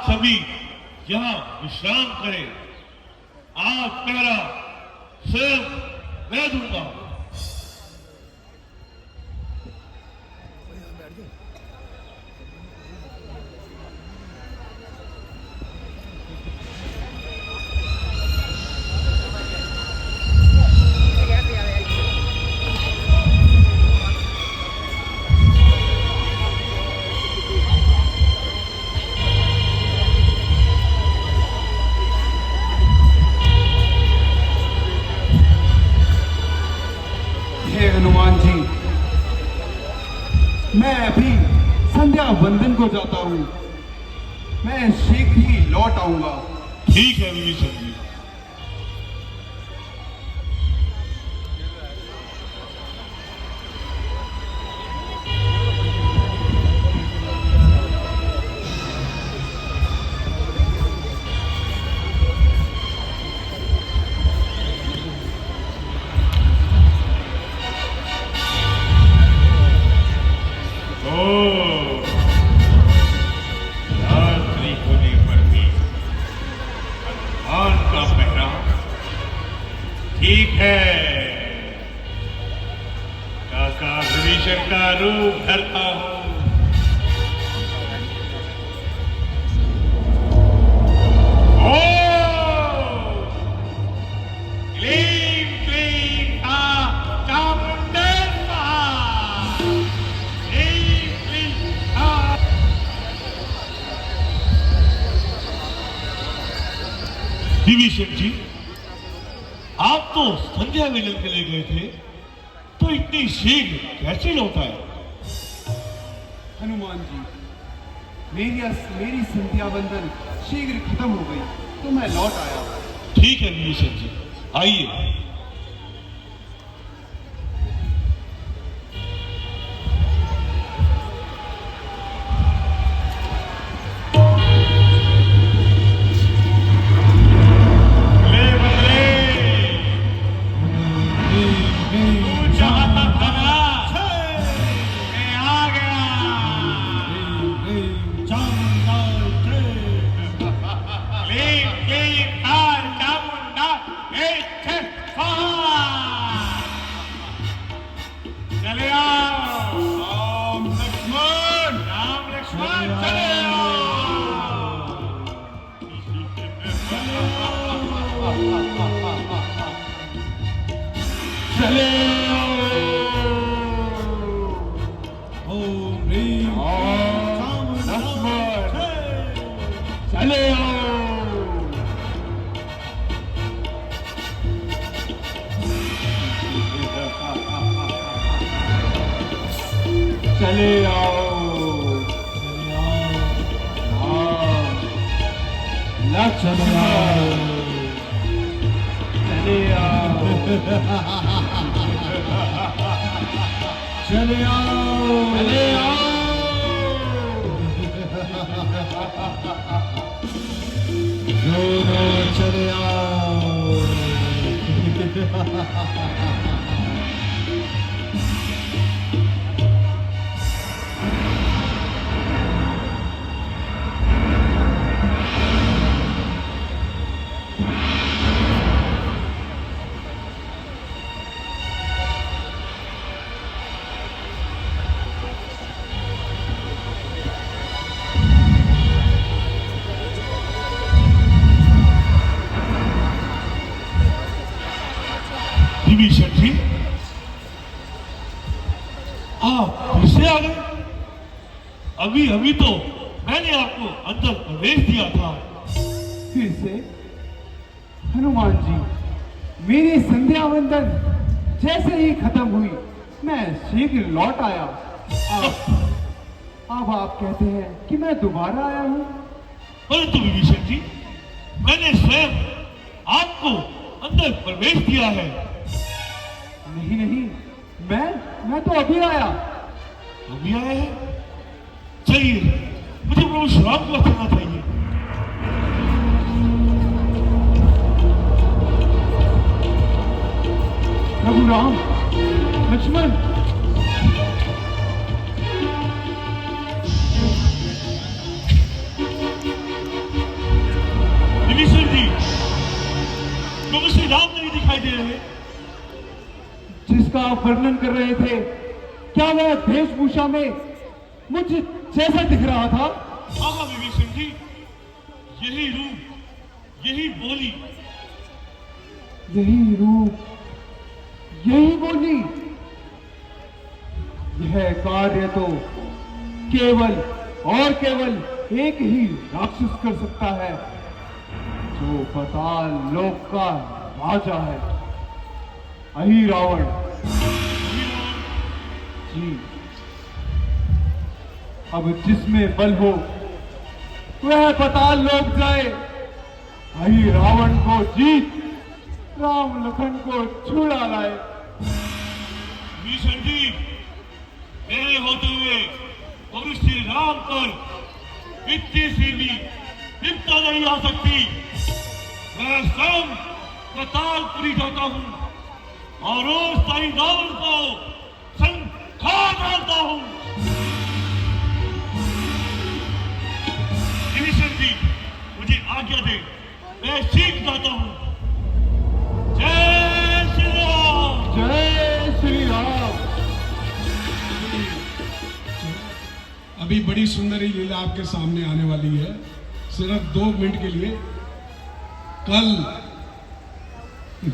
सभी यहाँ विश्राम करें। आज पहरा सिर्फ मैं दूंगा। हनुमान जी, मैं अभी संध्या वंदन को जाता हूँ। मैं शीघ्र ही लौट आऊंगा। ठीक है विभीषण जी। रात्रि होने पर भी हनुमान का पहरा ठीक है। काका विभीषण का रूप धरता हूं। क्लीं क्लीं चामुंडे स्वाहा। क्लीं क्लीं विभीषण जी, आप तो संध्या मिलन के लिए गए थे, तो इतनी शीघ्र कैसे लौट आए? हनुमान जी, मेरी संध्या वंदन शीघ्र खत्म हो गई तो मैं लौट आया। ठीक है विभीषण जी, आइए। चले आओ राम लक्ष्मण, राम लक्ष्मण चले आओ। चले ओम ह्रीं लक्ष्मण चले आओ। चले आओ, लक्ष्मण चले आओ। चले आओ, चले आओ। दोनों चले आओ। विभीषण जी, आप फिर से आ गए। अभी अभी तो मैंने आपको अंदर प्रवेश दिया था। फिर से? हनुमान जी, मेरी संध्या वंदन जैसे ही खत्म हुई मैं शीघ्र लौट आया। अब आप कहते हैं कि मैं दोबारा आया हूँ। परंतु विभीषण जी, मैंने स्वयं आपको अंदर प्रवेश दिया है। नहीं नहीं, मैं तो अभी आया। अभी आए हैं? चलिए, मुझे प्रभु श्राप को बताना चाहिए। प्रभु राम, लक्ष्मण, दिखाई दे रहे? जिसका आप वर्णन कर रहे थे, क्या वह वेशभूषा में मुझ जैसा दिख रहा था? हाँ विभीषण जी, यही रूप, यही बोली, यही रूप, यही बोली। यह कार्य तो केवल और केवल एक ही राक्षस कर सकता है, जो पाताल लोक का राजा है, अहि रावण जी। अब जिसमें बल हो वह पाताल लोक जाए, अहि रावण को जीत राम लखन को छुड़ा लाए। विभीषण जी, मेरे होते हुए और श्री राम पर इतनी सीधी विपदा नहीं आ सकती। मैं स्वयं पातालपुरी जाता हूं और उस साई रावण को संखा डालता हूं। विभीषण जी, मुझे आज्ञा दे, मैं सीख जाता हूं। जय श्री राम। जय श्री राम। अभी बड़ी सुंदर ही लीला आपके सामने आने वाली है, सिर्फ 2 मिनट के लिए। कल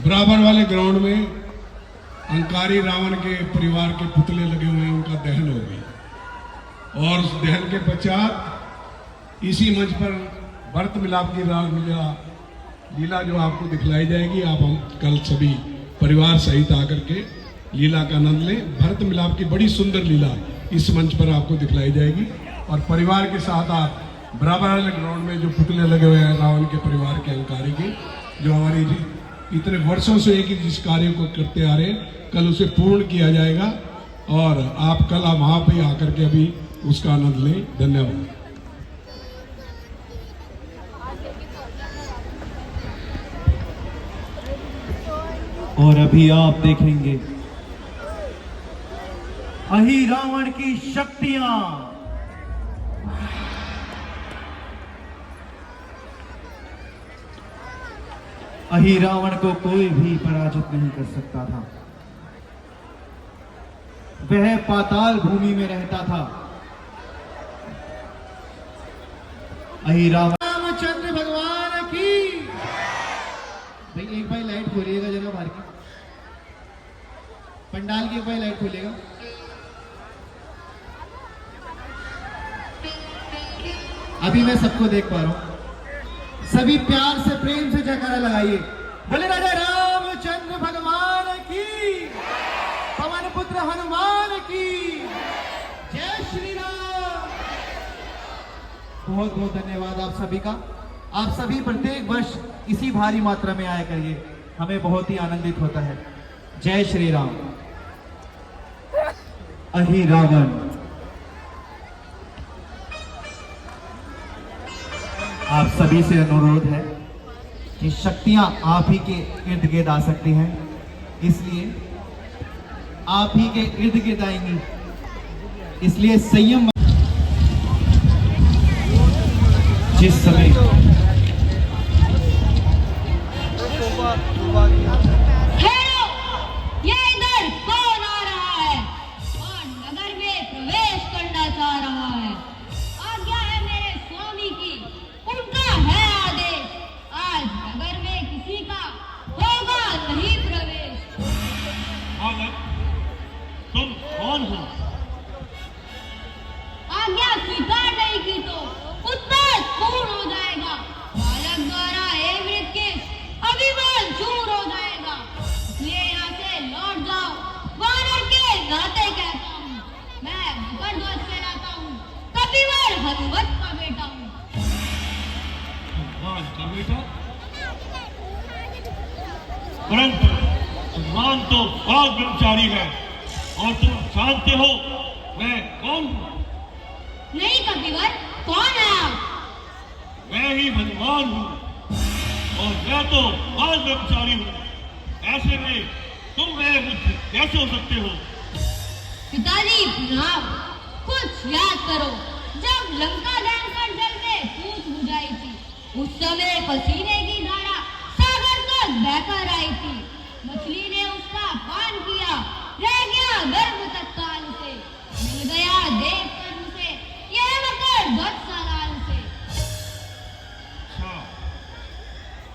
बराबर वाले ग्राउंड में अंकारी रावण के परिवार के पुतले लगे हुए हैं, उनका दहन हो गई और उस दहन के पश्चात इसी मंच पर भरत मिलाप की लीला जो आपको दिखलाई जाएगी। आप हम कल सभी परिवार सहित आकर के लीला का आनंद लें। भरत मिलाप की बड़ी सुंदर लीला इस मंच पर आपको दिखलाई जाएगी और परिवार के साथ आप बराबर वाले ग्राउंड में जो पुतले लगे हुए हैं रावण के परिवार के अंकारी के, जो हमारी इतने वर्षों से एक ही जिस कार्य को करते आ रहे हैं, कल उसे पूर्ण किया जाएगा और आप कल वहां पे आकर के अभी उसका आनंद लें। धन्यवाद। और अभी आप देखेंगे अहि रावण की शक्तियां। अहि रावण को कोई भी पराजित नहीं कर सकता था। वह पाताल भूमि में रहता था। अहि रामचंद्र भगवान की। भाई एक भाई लाइट खोलिएगा जरा बाहर की, पंडाल की एक भाई लाइट खोलिएगा। अभी मैं सबको देख पा रहा हूं, सभी प्यार से प्रेम से जयकारा लगाइए। बोले राजा रामचंद्र भगवान की, पवन पुत्र हनुमान की, जय श्री राम। बहुत बहुत धन्यवाद आप सभी का। आप सभी प्रत्येक वर्ष इसी भारी मात्रा में आया करिए, हमें बहुत ही आनंदित होता है। जय श्री राम। अहि रावण, आप सभी से अनुरोध है कि शक्तियां आप ही के इर्द गिर्द आ सकती हैं, इसलिए आप ही के इर्द गिर्द आएंगी, इसलिए संयम। जिस समय ये इधर कौन आ रहा है और नगर में प्रवेश करना चाह रहा है? आज्ञा है मेरे स्वामी की, उनका है आदेश। आज नगर में किसी का होगा नहीं प्रवेश। बालक, तुम कौन हो? आज्ञा स्वीकार नहीं की तो उत्तर पूर्ण हो जाएगा। बालक द्वारा हे मृतकेश अभिमान चूर हो जाएगा, इसलिए यहाँ से लौट जाओ। वानर के नाते कहता हूँ, मैं मकर ध्वज फहराता हूँ, कपिवर हनुमत का बेटा हूँ। भगवान का बेटा? परंतु भगवान तो बाल ब्रह्मचारी है और तुम जानते हो मैं कौन हूँ? नहीं कपिवर, कौन है आप? मैं ही भगवान हूँ और मैं तो बाल ब्रह्मचारी हूँ। ऐसे में तुम मेरे बुद्ध कैसे हो सकते हो? पिताजी प्रणाम। कुछ याद करो, जब लंका दहन जल में फूट बुझाई थी, उस समय पसीने की धारा सागर तक बहकर आई थी।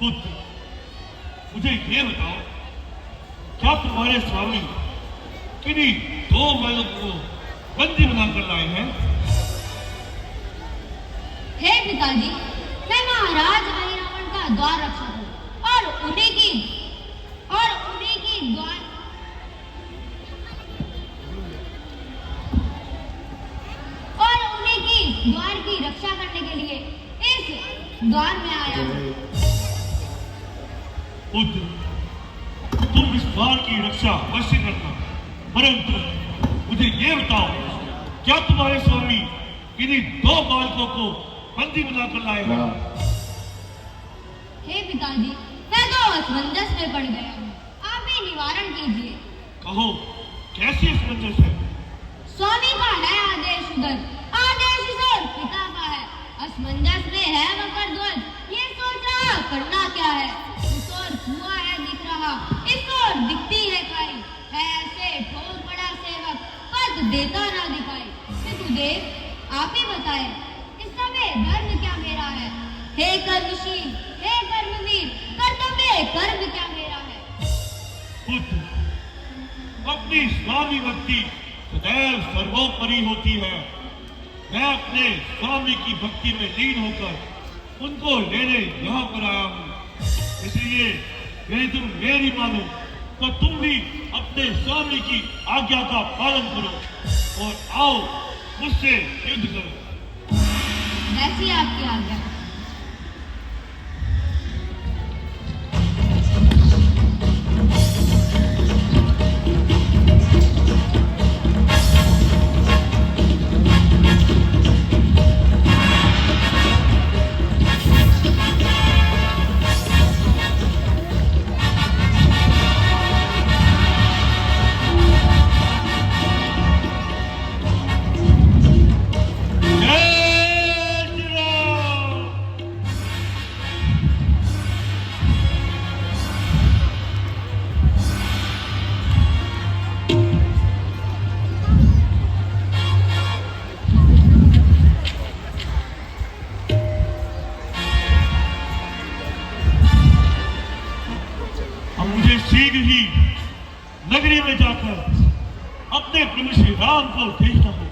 पुत्र, मुझे ये बताओ, क्या तुम्हारे स्वामी किन्हीं 2 बैलों को बंदी बनाकर लाए हैं? हे पिताजी, मैं महाराज रावण का द्वार रक्षक हूँ और उन्हीं की द्वार की रक्षा करने के लिए इस द्वार में आया हूँ। पुत्र, तुम इस द्वार की रक्षा अवश्य करना, परंतु मुझे ये बताओ, क्या तुम्हारे स्वामी किन्हीं 2 बालकों को बंदी बनाकर लाए हैं? हे पिताजी, मैं तो असमंजस में पड़ गया हूँ, आप ही निवारण कीजिए। कहो, कैसी असमंजस है? स्वामी का है आदेश उधर, आदेश इधर पिता का है। असमंजस में है मकर ध्वज, ये सोच रहा करना क्या है। इस ओर कुआं है दिख रहा, इस ओर दिखती है खाई, है ऐसे ठोर पड़ा सेवक, पद देता ना दिखाई। पितृदेव, आप ही बताए, इस समय धर्म क्या मेरा है? हे कर्मशील, हे कर्मवीर, कर्तव्य कर्म क्या मेरा है? पुत्र, अपनी स्वामी भक्ति सदैव सर्वोपरि होती है। मैं अपने स्वामी की भक्ति में लीन होकर उनको लेने यहाँ पर आया हूँ। इसलिए यदि तुम मेरी मानो तो तुम भी अपने स्वामी की आज्ञा का पालन करो और आओ मुझसे युद्ध करो। जैसी आपकी आज्ञा। शीघ्र ही नगरी में जाकर अपने प्रभु श्री राम को देखना होगा।